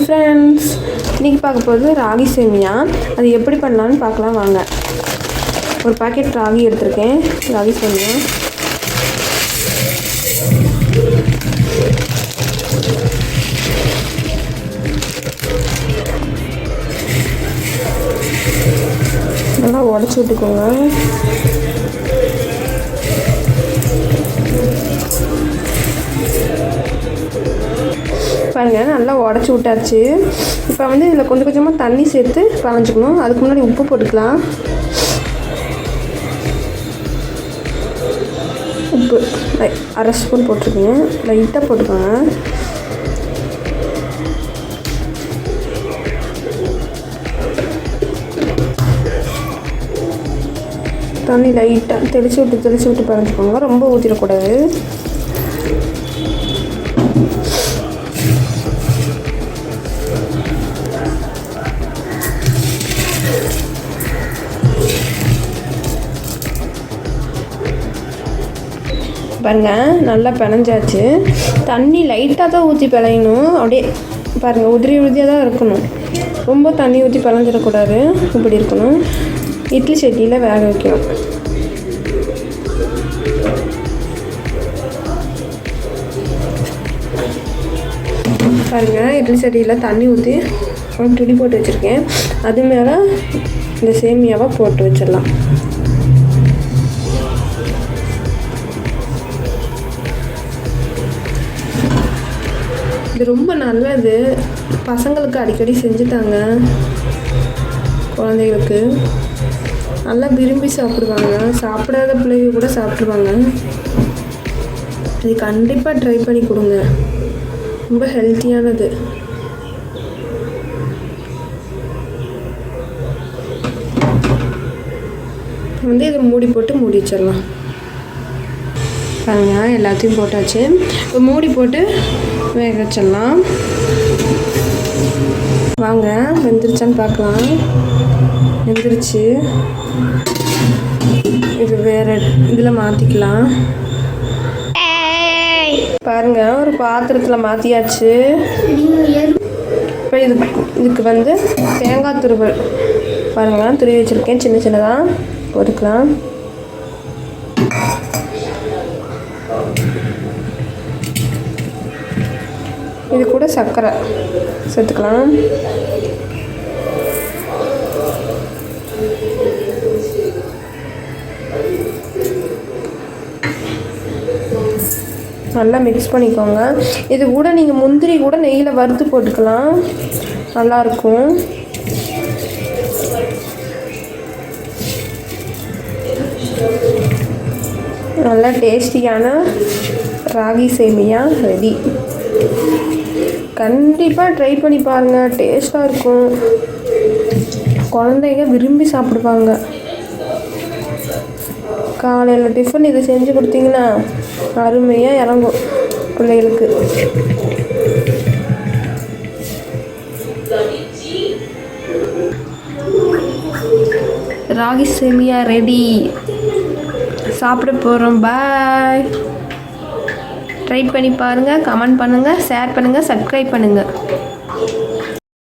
Friends, இன்றைக்கி பார்க்க போகிறது ராகி சேமியா. அது எப்படி பண்ணலான்னு பார்க்கலாம் வாங்க. ஒரு பாக்கெட் ராகி எடுத்திருக்கேன். ராகி சேமியா நல்லா உடச்சி விட்டுக்கோங்க. பாருங்கள், நல்லா உடச்சி விட்டாச்சு. இப்போ வந்து இதில் கொஞ்சம் கொஞ்சமாக தண்ணி சேர்த்து கலஞ்சிக்கணும். அதுக்கு முன்னாடி உப்பு போட்டுக்கலாம். உப்பு அரை ஸ்பூன் போட்டிருக்கீங்க, லைட்டாக போட்டுக்கோங்க. தண்ணி லைட்டாக தெளித்து விட்டு பறந்துக்கோங்க. ரொம்ப ஊற்றிடக்கூடாது. பாருங்கள், நல்லா பிணைஞ்சாச்சு. தண்ணி லைட்டாக தான் ஊற்றி பிழையணும். அப்படியே பாருங்கள், உதிரியாக தான் இருக்கணும். ரொம்ப தண்ணி ஊற்றி பிழைஞ்சிடக்கூடாது. இப்படி இருக்கணும். இட்லி சட்டியில் வேக வைக்கணும். பாருங்கள், இட்லி சட்டியில் தண்ணி ஊற்றி ஒரு துணி போட்டு வச்சுருக்கேன். அது மேலே இந்த சேமியாவை போட்டு வச்சிடலாம். இது ரொம்ப நல்லது. பசங்களுக்கு அடிக்கடி செஞ்சுட்டாங்க. குழந்தைகளுக்கு நல்லா விரும்பி சாப்பிடுவாங்க. சாப்பிடாத பிள்ளைங்க கூட சாப்பிடுவாங்க. இது கண்டிப்பாக ட்ரை பண்ணி கொடுங்க. ரொம்ப ஹெல்த்தியானது. வந்து இதை மூடி வச்சிடலாம். பாருங்க, எல்லாத்தையும் போட்டாச்சு. இப்போ மூடி போட்டு வேக வச்சிடலாம். வாங்க, வெந்துருச்சான்னு பார்க்கலாம். வெந்துருச்சு. இது வேறு இதில் மாற்றிக்கலாம். பாருங்க, ஒரு பாத்திரத்தில் மாற்றியாச்சு. இப்போ இதுக்கு வந்து தேங்காய் துருவல் பாருங்கள், துருவி வச்சுருக்கேன். சின்ன சின்னதாக போட்டுக்கலாம். இது கூட சர்க்கரை சேர்த்துக்கலாம். நல்லா மிக்ஸ் பண்ணிக்கோங்க. இது கூட நீங்கள் முந்திரி கூட நெய்யில் வறுத்து போட்டுக்கலாம். நல்லாயிருக்கும். நல்லா டேஸ்டியான ராகி சேமியா ரெடி. கண்டிப்பாக ட்ரை பண்ணி பாருங்கள். டேஸ்ட்டாக இருக்கும். குழந்தைங்க விரும்பி சாப்பிடுவாங்க. காலையில் டிஃபன் இதை செஞ்சு கொடுத்தீங்கன்னா அருமையாக இறங்கும் பிள்ளைகளுக்கு. ராகி சேமியா ரெடி. சாப்பிட போகிறோம். பாய். ட்ரை பண்ணி பாருங்கள். கமெண்ட் பண்ணுங்கள், ஷேர் பண்ணுங்கள், சப்ஸ்கிரைப் பண்ணுங்கள்.